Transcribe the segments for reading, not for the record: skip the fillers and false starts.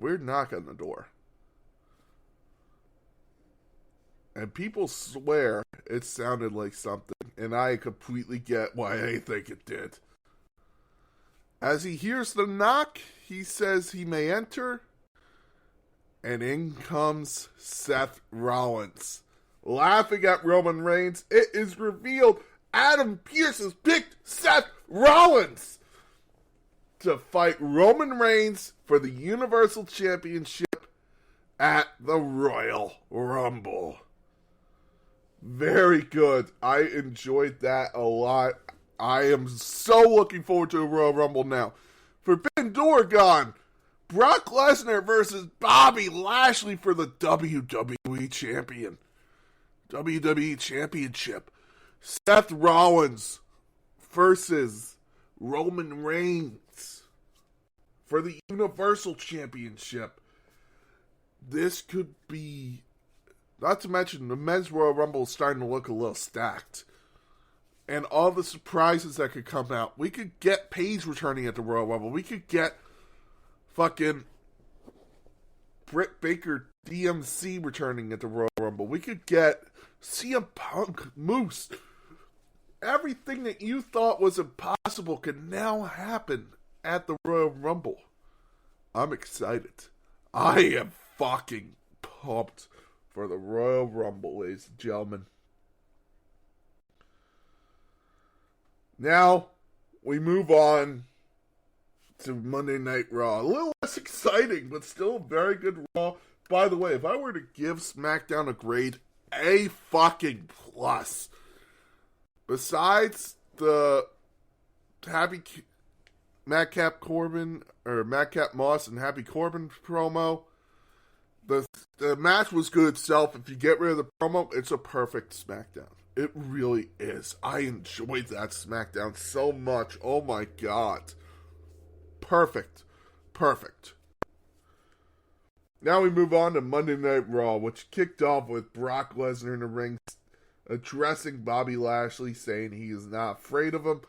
weird knock on the door. And people swear it sounded like something, and I completely get why they think it did. As he hears the knock, he says he may enter, and in comes Seth Rollins. Laughing at Roman Reigns, it is revealed Adam Pearce has picked Seth Rollins to fight Roman Reigns for the Universal Championship at the Royal Rumble. Very good. I enjoyed that a lot. I am so looking forward to the Royal Rumble now. Forbidden Door gone. Brock Lesnar versus Bobby Lashley for the WWE Championship. Seth Rollins versus Roman Reigns for the Universal Championship. This could be, not to mention the Men's Royal Rumble is starting to look a little stacked. And all the surprises that could come out. We could get Paige returning at the Royal Rumble. We could get fucking Britt Baker DMC returning at the Royal Rumble. We could get CM Punk, Moose. Everything that you thought was impossible could now happen at the Royal Rumble. I'm excited. I am fucking pumped for the Royal Rumble, ladies and gentlemen. Now, we move on to Monday Night Raw. A little less exciting, but still a very good Raw. By the way, if I were to give SmackDown a grade, A fucking plus. Besides the Madcap Moss and Happy Corbin promo, the match was good itself. If you get rid of the promo, it's a perfect SmackDown. It really is. I enjoyed that SmackDown so much. Oh my god. Perfect. Now we move on to Monday Night Raw, which kicked off with Brock Lesnar in the ring addressing Bobby Lashley, saying he is not afraid of him.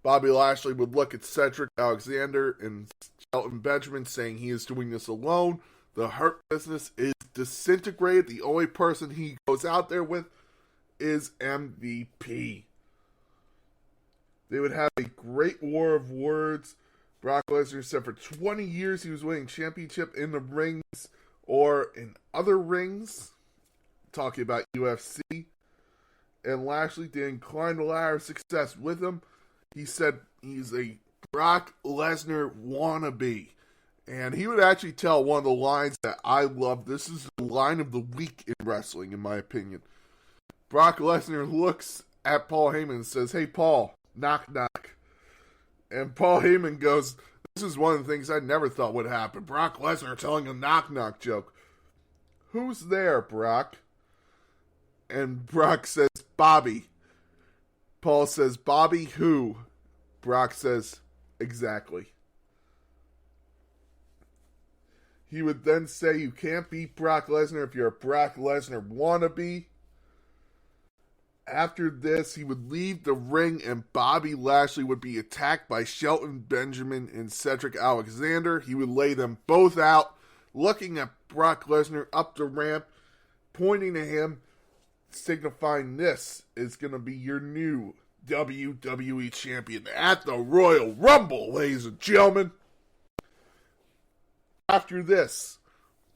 Bobby Lashley would look at Cedric Alexander and Shelton Benjamin, saying he is doing this alone. The Hurt Business is disintegrated. The only person he goes out there with is MVP. They would have a great war of words. Brock Lesnar said for 20 years he was winning championship in the rings or in other rings. Talking about UFC. And Lashley didn't climb the ladder of success with him. He said he's a Brock Lesnar wannabe. And he would actually tell one of the lines that I love. This is the line of the week in wrestling, in my opinion. Brock Lesnar looks at Paul Heyman and says, "Hey, Paul, knock, knock." And Paul Heyman goes, "This is one of the things I never thought would happen. Brock Lesnar telling a knock, knock joke. Who's there, Brock?" And Brock says, "Bobby." Paul says, "Bobby who?" Brock says, "Exactly." He would then say, "You can't beat Brock Lesnar if you're a Brock Lesnar wannabe." After this, he would leave the ring and Bobby Lashley would be attacked by Shelton Benjamin and Cedric Alexander. He would lay them both out, looking at Brock Lesnar up the ramp, pointing to him, signifying this is going to be your new WWE champion at the Royal Rumble, ladies and gentlemen. After this,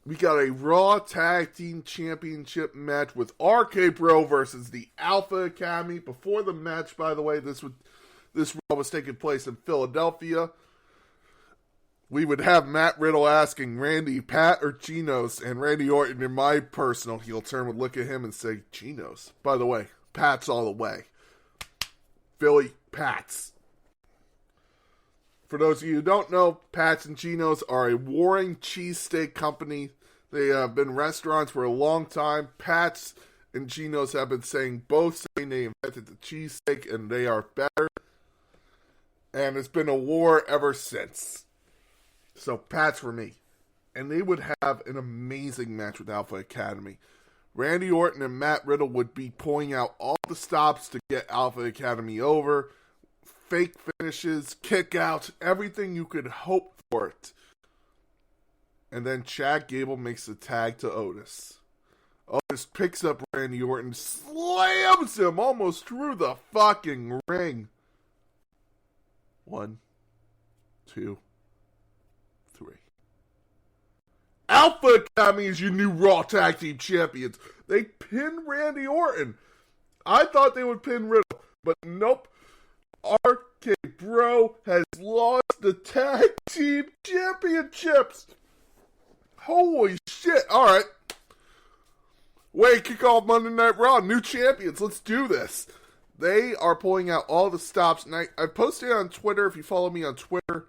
we got a Raw Tag Team Championship match with RK Bro versus the Alpha Academy. Before the match, by the way, this Raw was taking place in Philadelphia. We would have Matt Riddle asking Randy, Pat or Chinos, and Randy Orton, in my personal heel turn, would look at him and say, Chinos. By the way, Pats all the way. Philly, Pats. For those of you who don't know, Pats and Chinos are a warring cheesesteak company. They have been restaurants for a long time. Pats and Chinos have been saying both saying they invented the cheesesteak and they are better. And it's been a war ever since. So Pats for me. And they would have an amazing match with Alpha Academy. Randy Orton and Matt Riddle would be pulling out all the stops to get Alpha Academy over. Fake finishes, kick outs, everything you could hope for it. And then Chad Gable makes the tag to Otis. Otis picks up Randy Orton, slams him almost through the fucking ring. 1, 2, 3. Alpha Academy is your new Raw Tag Team Champions. They pin Randy Orton. I thought they would pin Riddle, but nope. RK Bro has lost the Tag Team Championships. Holy shit. Alright. Kick off Monday Night Raw. New champions. Let's do this. They are pulling out all the stops. And I posted it on Twitter. If you follow me on Twitter,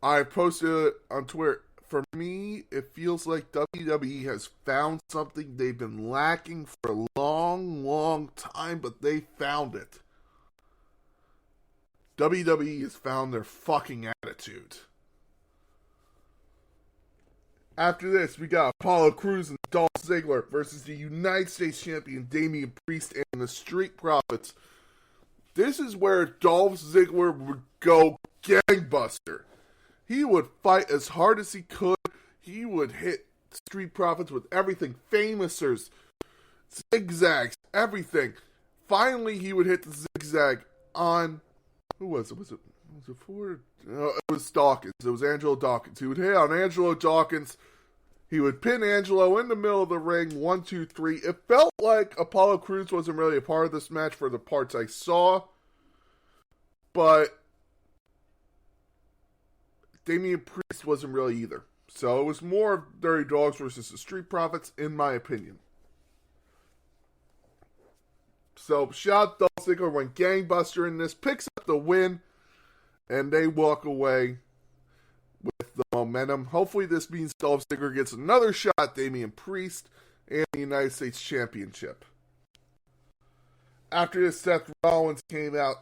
I posted it on Twitter. For me, it feels like WWE has found something they've been lacking for a long, long time, but they found it. WWE has found their fucking attitude. After this, we got Apollo Crews and Dolph Ziggler versus the United States Champion Damien Priest and the Street Profits. This is where Dolph Ziggler would go gangbuster. He would fight as hard as he could. He would hit Street Profits with everything. Famoussers, zigzags, everything. Finally, he would hit the zigzag on... Who was it? Was it Ford? No, it was Dawkins. It was Angelo Dawkins. He would hit on Angelo Dawkins. He would pin Angelo in the middle of the ring. 1, 2, 3. It felt like Apollo Crews wasn't really a part of this match for the parts I saw. But Damien Priest wasn't really either. So it was more of Dirty Dogs versus the Street Profits, in my opinion. So, shout out Dolph Ziggler, went gangbuster in this, picks up the win, and they walk away with the momentum. Hopefully this means Dolph Ziggler gets another shot at Damien Priest and the United States Championship. After this, Seth Rollins came out,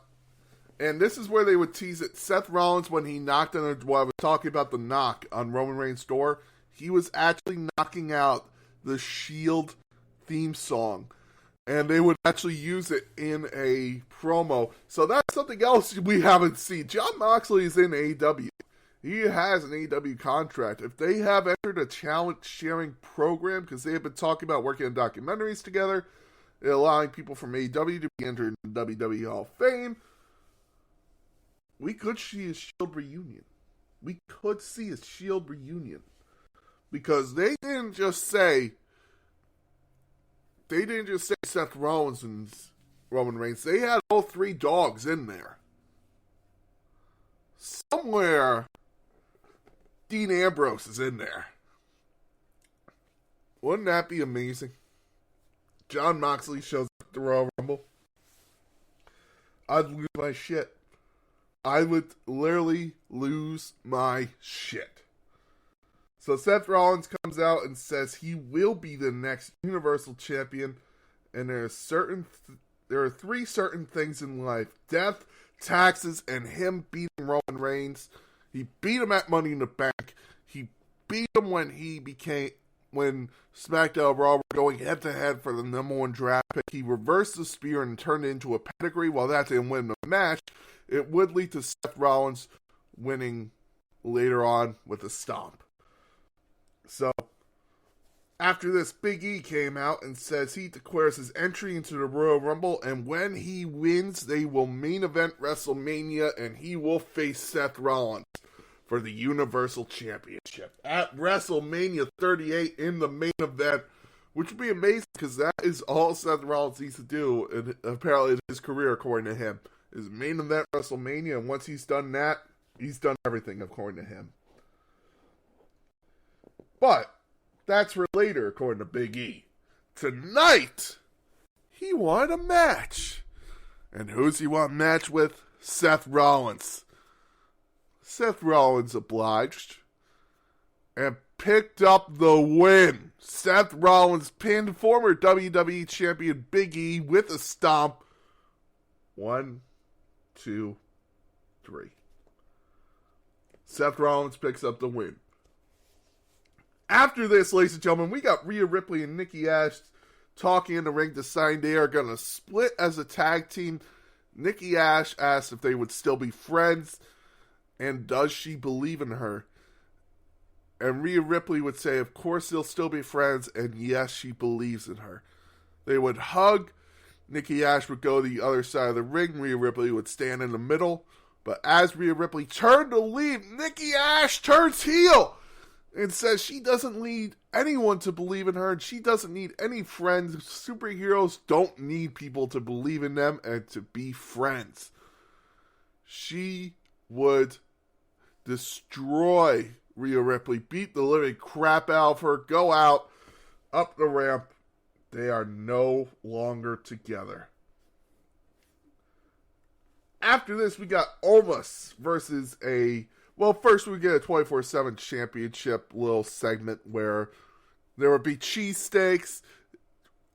and this is where they would tease it. Seth Rollins, when he knocked on I was talking about the knock on Roman Reigns' door, he was actually knocking out the Shield theme song. And they would actually use it in a promo. So that's something else we haven't seen. Jon Moxley is in AEW. He has an AEW contract. If they have entered a talent sharing program, because they have been talking about working on documentaries together, allowing people from AEW to be entered in the WWE Hall of Fame, we could see a Shield reunion. We could see a Shield reunion. Because they didn't just say Seth Rollins and Roman Reigns. They had all three dogs in there. Somewhere, Dean Ambrose is in there. Wouldn't that be amazing? Jon Moxley shows up at the Royal Rumble. I'd lose my shit. I would literally lose my shit. So Seth Rollins comes out and says he will be the next Universal Champion, and there are 3 certain things in life: death, taxes, and him beating Roman Reigns. He beat him at Money in the Bank. He beat him when SmackDown Raw were going head to head for the number 1 draft pick. He reversed the spear and turned it into a pedigree. While that didn't win the match, it would lead to Seth Rollins winning later on with a stomp. So, after this, Big E came out and says he declares his entry into the Royal Rumble, and when he wins, they will main event WrestleMania, and he will face Seth Rollins for the Universal Championship at WrestleMania 38 in the main event, which would be amazing because that is all Seth Rollins needs to do, and apparently in his career, according to him, is main event WrestleMania, and once he's done that, he's done everything, according to him. But that's for later, according to Big E. Tonight, he wanted a match. And who's he want a match with? Seth Rollins. Seth Rollins obliged and picked up the win. Seth Rollins pinned former WWE Champion Big E with a stomp. 1, 2, 3. Seth Rollins picks up the win. After this, ladies and gentlemen, we got Rhea Ripley and Nikki Ash talking in the ring, deciding they are going to split as a tag team. Nikki Ash asked if they would still be friends, and does she believe in her? And Rhea Ripley would say, of course they'll still be friends, and yes, she believes in her. They would hug. Nikki Ash would go to the other side of the ring. Rhea Ripley would stand in the middle. But as Rhea Ripley turned to leave, Nikki Ash turns heel and says she doesn't need anyone to believe in her, and she doesn't need any friends. Superheroes don't need people to believe in them and to be friends. She would destroy Rhea Ripley, beat the living crap out of her, go out, up the ramp. They are no longer together. After this, we got Omos versus first we get a 24/7 championship little segment where there would be cheesesteaks.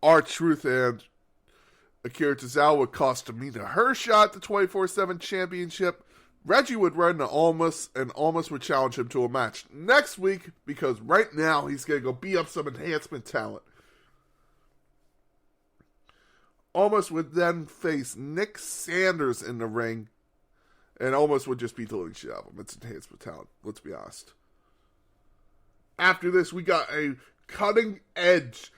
R-Truth and Akira Tozawa would cost Tamina her shot at the 24/7 championship. Reggie would run to Omos, and Omos would challenge him to a match next week, because right now he's going to go beat up some enhancement talent. Omos would then face Nick Sanders in the ring, and Omos would just beat the living shit out of him. It's enhancement talent, let's be honest. After this, we got a Cutting Edge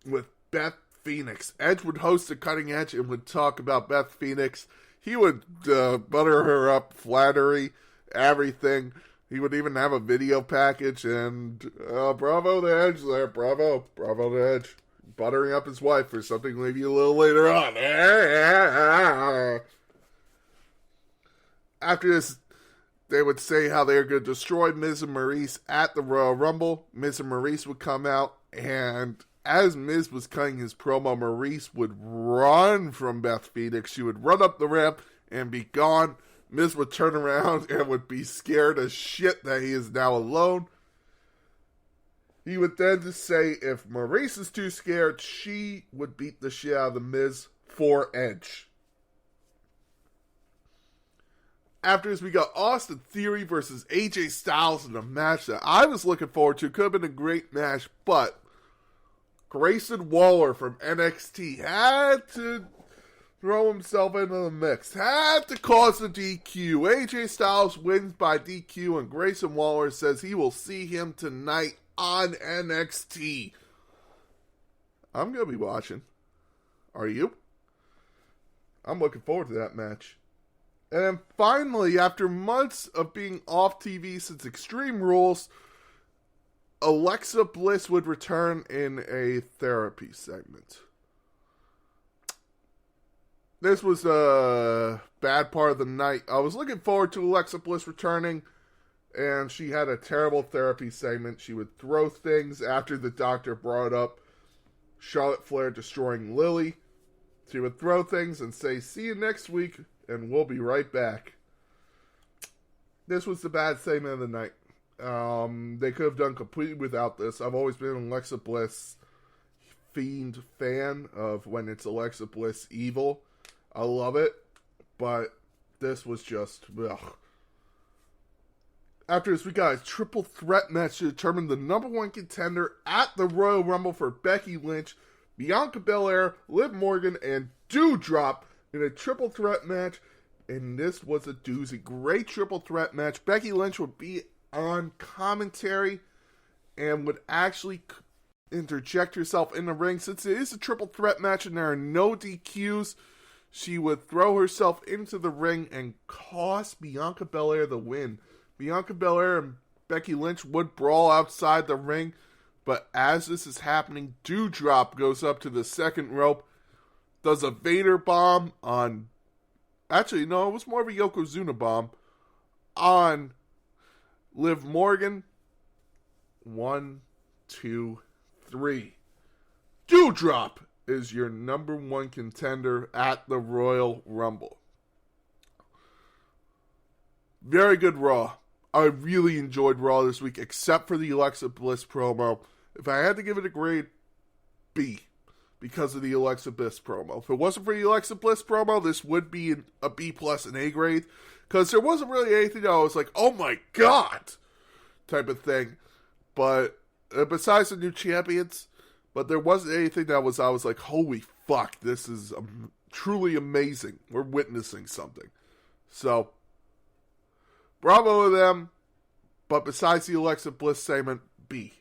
with Beth Phoenix. Edge would host a Cutting Edge and would talk about Beth Phoenix. He would butter her up, flattery, everything. He would even have a video package, and bravo the Edge there, bravo the Edge. Buttering up his wife for something maybe a little later on. After this, they would say how they were going to destroy Miz and Maurice at the Royal Rumble. Miz and Maurice would come out, and as Miz was cutting his promo, Maurice would run from Beth Phoenix. She would run up the ramp and be gone. Miz would turn around and would be scared as shit that he is now alone. He would then just say if Maurice is too scared, she would beat the shit out of the Miz for Edge. After this, we got Austin Theory versus AJ Styles in a match that I was looking forward to. Could have been a great match, but Grayson Waller from NXT had to throw himself into the mix. Had to cause a DQ. AJ Styles wins by DQ, and Grayson Waller says he will see him tonight on NXT. I'm going to be watching. Are you? I'm looking forward to that match. And then finally, after months of being off TV since Extreme Rules, Alexa Bliss would return in a therapy segment. This was a bad part of the night. I was looking forward to Alexa Bliss returning, and she had a terrible therapy segment. She would throw things after the doctor brought up Charlotte Flair destroying Lily. She would throw things and say, see you next week, and we'll be right back. This was the bad segment of the night. They could have done completely without this. I've always been an Alexa Bliss fiend fan of when it's Alexa Bliss evil. I love it, but this was just, ugh. After this, we got a triple threat match to determine the number one contender at the Royal Rumble for Becky Lynch, Bianca Belair, Liv Morgan, and Doudrop in a triple threat match. And this was a doozy. Great triple threat match. Becky Lynch would be on commentary and would actually interject herself in the ring. Since it is a triple threat match and there are no DQs, she would throw herself into the ring and cost Bianca Belair the win. Bianca Belair and Becky Lynch would brawl outside the ring, but as this is happening, Doudrop goes up to the second rope, does a Vader bomb on... Actually, no, it was more of a Yokozuna bomb on Liv Morgan. 1, 2, 3. Doudrop is your number one contender at the Royal Rumble. Very good Raw. I really enjoyed Raw this week, except for the Alexa Bliss promo. If I had to give it a grade, B, because of the Alexa Bliss promo. If it wasn't for the Alexa Bliss promo, this would be a B plus and A grade, because there wasn't really anything that I was like, oh my god, type of thing. But besides the new champions, but there wasn't anything that I was like, holy fuck, this is truly amazing. We're witnessing something. So, bravo to them. But besides the Alexa Bliss segment, B.